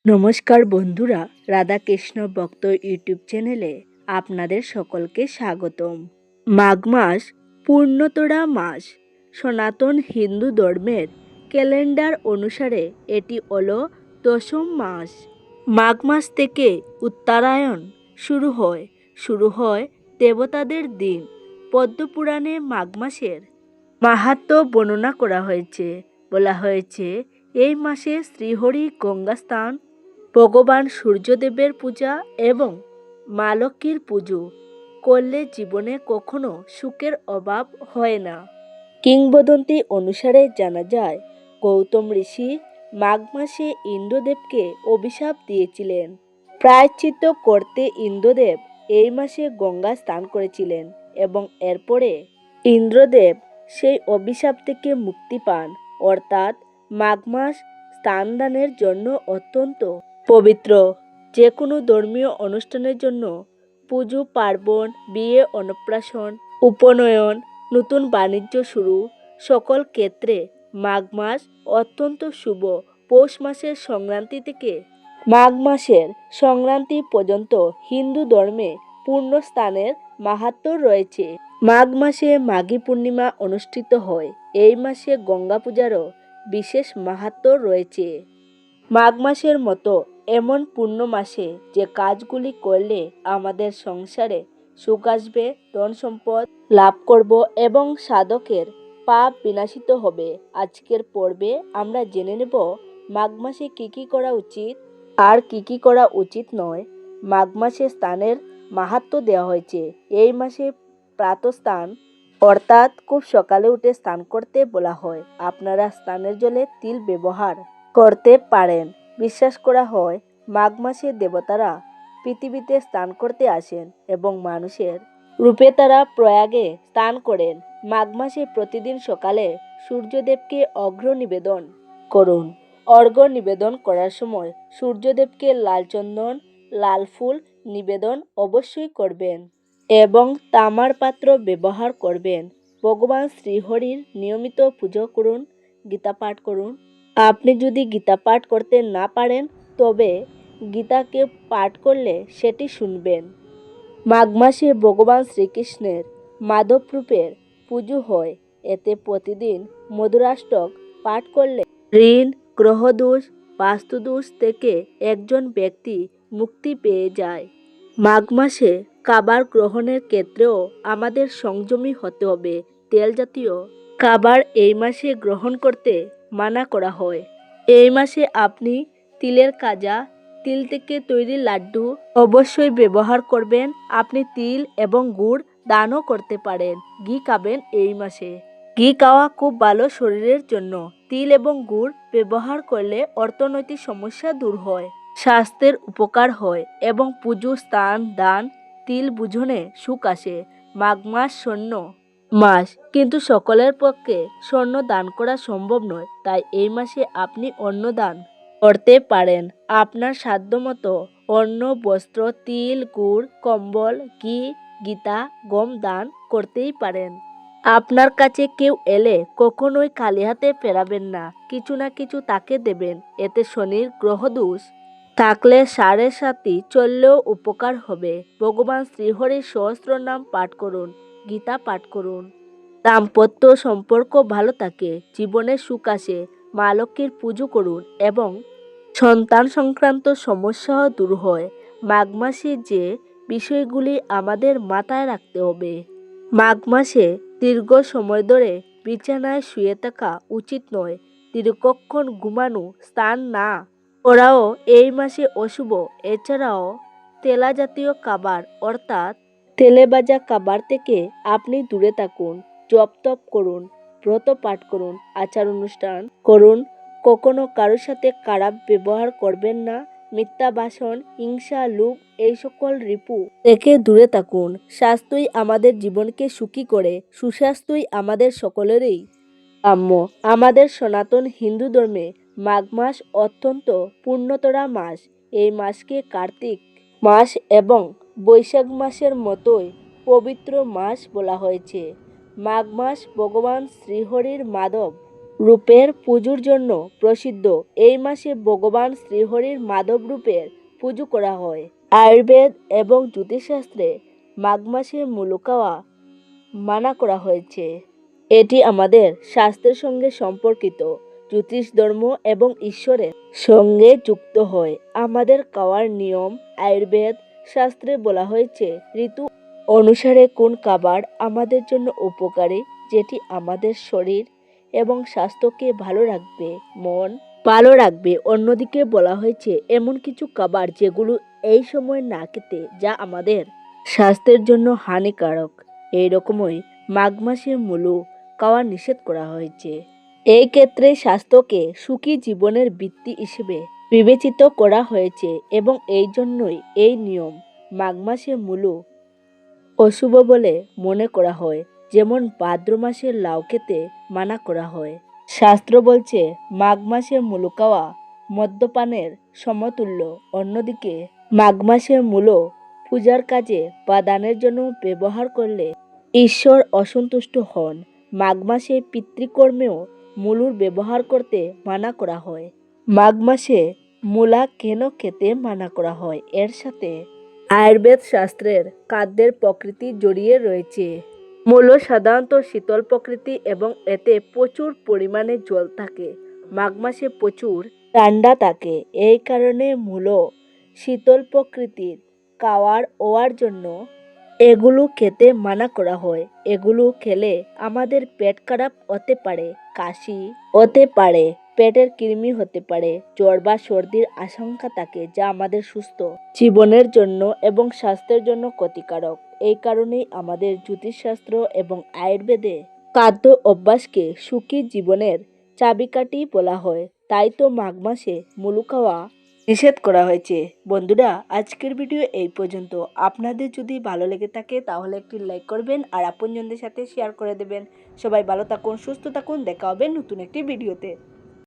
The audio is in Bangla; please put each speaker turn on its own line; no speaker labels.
নমস্কার বন্ধুরা, রাধাকৃষ্ণ ভক্ত ইউটিউব চ্যানেলে আপনাদের সকলকে স্বাগতম। মাঘ মাস পূর্ণতরা মাস। সনাতন হিন্দু ধর্মের ক্যালেন্ডার অনুসারে এটি হলো দশম মাস। মাঘ মাস থেকে উত্তরায়ণ শুরু হয় দেবতাদের দিন। পদ্মপুরাণে মাঘ মাসের মাহাত্ম্য বর্ণনা করা হয়েছে। বলা হয়েছে, এই মাসে শ্রীহরি গঙ্গা স্নান, ভগবান সূর্যদেবের পূজা এবং মা লক্ষ্মীর পুজো করলে জীবনে কখনো সুখের অভাব হয় না। কিংবদন্তি অনুসারে জানা যায়, গৌতম ঋষি মাঘ মাসে ইন্দ্রদেবকে অভিশাপ দিয়েছিলেন। প্রায়শ্চিত্ত করতে ইন্দ্রদেব এই মাসে গঙ্গা স্নান করেছিলেন এবং এরপরে ইন্দ্রদেব সেই অভিশাপ থেকে মুক্তি পান। অর্থাৎ মাঘ মাস স্নানদানের জন্য অত্যন্ত পবিত্র। যে কোনো ধর্মীয় অনুষ্ঠানের জন্য, পুজো পার্বণ, বিয়ে, অন্নপ্রাশন, উপনয়ন, নতুন বাণিজ্য শুরু, সকল ক্ষেত্রে মাঘ মাস অত্যন্ত শুভ। পৌষ মাসের সংক্রান্তি থেকে মাঘ মাসের সংক্রান্তি পর্যন্ত হিন্দু ধর্মে পূর্ণ স্থানের মাহাত্ম্য রয়েছে। মাঘ মাসে মাঘী পূর্ণিমা অনুষ্ঠিত হয়। এই মাসে গঙ্গা পূজারও বিশেষ মাহাত্ম্য রয়েছে। মাঘ মাসের মতো এমন পূর্ণ মাসে যে কাজগুলি করলে আমাদের সংসারে সুখ আসবে, ধন সম্পদ লাভ করব এবং সাধকের পাপ বিনাশিত হবে। আজকের পর্বে আমরা জেনে নেব মাঘ মাসে কী কী করা উচিত আর কী কী করা উচিত নয়। মাঘ মাসে স্নানের মাহাত্ম্য দেওয়া হয়েছে। এই মাসে প্রাতঃস্নান অর্থাৎ খুব সকালে উঠে স্নান করতে বলা হয়। আপনারা স্নানের জলে তিল ব্যবহার করতে পারেন। বিশ্বাস করা হয়, মাঘ মাসে দেবতারা পৃথিবীতে স্নান করতে আসেন এবং মানুষের রূপে তারা প্রয়াগে স্নান করেন। মাঘ মাসে প্রতিদিন সকালে সূর্যদেবকে অর্ঘ্য নিবেদন করুন। অর্ঘ্য নিবেদন করার সময় সূর্যদেবকে লাল চন্দন, লাল ফুল নিবেদন অবশ্যই করবেন এবং তামার পাত্র ব্যবহার করবেন। ভগবান শ্রীহরির নিয়মিত পুজো করুন, গীতা পাঠ করুন। আপনি যদি গীতা পাঠ করতে না পারেন, তবে গীতাকে পাঠ করলে সেটি শুনবেন। মাঘ মাসে ভগবান শ্রীকৃষ্ণের মাধব রূপের পুজো হয়। এতে প্রতিদিন মধুরাষ্টক পাঠ করলে ঋণ, গ্রহদোষ, বাস্তুদোষ থেকে একজন ব্যক্তি মুক্তি পেয়ে যায়। মাঘ মাসে খাবার গ্রহণের ক্ষেত্রেও আমাদের সংযমী হতে হবে। তেল জাতীয় খাবার এই মাসে গ্রহণ করতে মানা করা হয়। এই মাসে আপনি তিলের কাজা, তিল থেকে তৈরি লাড্ডু অবশ্যই ব্যবহার করবেন। আপনি তিল এবং গুড় দানও করতে পারেন। ঘি খাবেন এই মাসে। ঘি খাওয়া খুব ভালো শরীরের জন্য। তিল এবং গুড় ব্যবহার করলে অর্থনৈতিক সমস্যা দূর হয়, স্বাস্থ্যের উপকার হয় এবং পুজো, স্থান, দান, তিল ভোজনে সুখ আসে। মাঘ মাস স্বর্ণ মাস, কিন্তু সকলের পক্ষে স্বর্ণ দান করা সম্ভব নয়। তাই এই মাসে আপনি অন্ন দান করতে পারেন। আপনার সাধ্যমতো অন্ন, বস্ত্র, তিল, গুড়, কম্বল, ঘি, গীতা, গম দান করতেই পারেন। আপনার কাছে কেউ এলে কখনোই খালি হাতে ফেরাবেন না। কিছু না কিছু তাকে দেবেন। এতে শনির গ্রহদোষ থাকলে 7.5 চললেও উপকার হবে। ভগবান শ্রীহরির সহস্র নাম পাঠ করুন, গীতা পাঠ করুন। দাম্পত্য সম্পর্ক ভালো থাকে, জীবনে সুখ আসে। মা লক্ষ্মীর পুজো করুন এবং সন্তান সংক্রান্ত সমস্যাও দূর হয়। মাঘ মাসে যে বিষয়গুলি আমাদের মাথায় রাখতে হবে। মাঘ মাসে দীর্ঘ সময় ধরে বিছানায় শুয়ে থাকা উচিত নয়। দীর্ঘক্ষণ ঘুমানো, স্নান না করাও এই মাসে অশুভ। এছাড়াও তেলা জাতীয় খাবার অর্থাৎ তেলে ভাজা খাবার থেকে আপনি দূরে থাকুন। জপ তপ করুন, ব্রত পাঠ করুন, আচার অনুষ্ঠান করুন। কখনো কারোর সাথে খারাপ ব্যবহার করবেন না। মিথ্যা ভাষণ, হিংসা, লোভ এই সকল রিপু থেকে দূরে থাকুন। স্বাস্থ্যই আমাদের জীবনকে সুখী করে। সুস্বাস্থ্যই আমাদের সকলেরই কাম্য। আমাদের সনাতন হিন্দু ধর্মে মাঘ মাস অত্যন্ত পূর্ণতরা মাস। এই মাসকে কার্তিক মাস এবং বৈশাখ মাসের মতোই পবিত্র মাস বলা হয়েছে। মাঘ মাস ভগবান শ্রীহরির মাধব রূপের পুজোর জন্য প্রসিদ্ধ। এই মাসে ভগবান শ্রীহরির মাধব রূপের পুজো করা হয়। আয়ুর্বেদ এবং জ্যোতিষশাস্ত্রে মাঘ মাসে মুলু খাওয়া মানা করা হয়েছে। এটি আমাদের স্বাস্থ্যের সঙ্গে সম্পর্কিত, জ্যোতিষ ধর্ম এবং ঈশ্বরের সঙ্গে যুক্ত হয়। আমাদের খাওয়ার নিয়ম আয়ুর্বেদ শাস্ত্রে বলা হয়েছে ঋতু অনুসারে কোন খাবার আমাদের জন্য উপকারী, যেটি আমাদের শরীর এবং স্বাস্থ্যকে ভালো রাখবে, মন ভালো রাখবে। অন্যদিকে বলা হয়েছে এমন কিছু খাবার যেগুলো এই সময় না খেতে, যা আমাদের স্বাস্থ্যের জন্য হানিকারক। এই রকমই মাঘ মাসে মুলু খাওয়া নিষেধ করা হয়েছে। এই ক্ষেত্রে স্বাস্থ্যকে সুখী জীবনের ভিত্তি হিসেবে বিবেচিত করা হয়েছে এবং এই জন্যই এই নিয়ম। মাঘ মাসে মুলু অশুভ বলে মনে করা হয়, যেমন ভাদ্র মাসে লাউ খেতে মানা করা হয়। শাস্ত্র বলছে মাঘ মাসে মুলু খাওয়া মদ্যপানের সমতুল্য। অন্যদিকে মাঘ মাসে মুলু পূজার কাজে বা দানের জন্য ব্যবহার করলে ঈশ্বর অসন্তুষ্ট হন। মাঘ মাসে পিতৃকর্মেও মুলুর ব্যবহার করতে মানা করা হয়। মাঘ মাসে মূলা কেন খেতে মানা করা হয়? এর সাথে আয়ুর্বেদ শাস্ত্রের খাদ্যের প্রকৃতি জড়িয়ে রয়েছে। মূলো সাধারণত শীতল প্রকৃতি এবং এতে প্রচুর পরিমাণে জল থাকে। মাঘ মাসে প্রচুর ঠান্ডা থাকে, এই কারণে মূলো শীতল প্রকৃতির খাওয়ার হওয়ার জন্য এগুলো খেতে মানা করা হয়। এগুলো খেলে আমাদের পেট খারাপ হতে পারে, কাশি হতে পারে, পেটের কৃমি হতে পারে, জ্বর বা সর্দির আশঙ্কা থাকে, যা আমাদের সুস্থ জীবনের জন্য এবং স্বাস্থ্যের জন্য ক্ষতিকারক। এই কারণেই আমাদের জ্যোতিষশাস্ত্র এবং আয়ুর্বেদে খাদ্য অভ্যাসকে সুখী জীবনের চাবিকাঠি বলা হয়। তাই তো মাঘ মাসে মুলু খাওয়া নিষেধ করা হয়েছে। বন্ধুরা, আজকের ভিডিও এই পর্যন্ত। আপনাদের যদি ভালো লেগে থাকে তাহলে একটি লাইক করবেন আর আপনজনদের সাথে শেয়ার করে দেবেন। সবাই ভালো থাকুন, সুস্থ থাকুন। দেখা হবে নতুন একটি ভিডিওতে।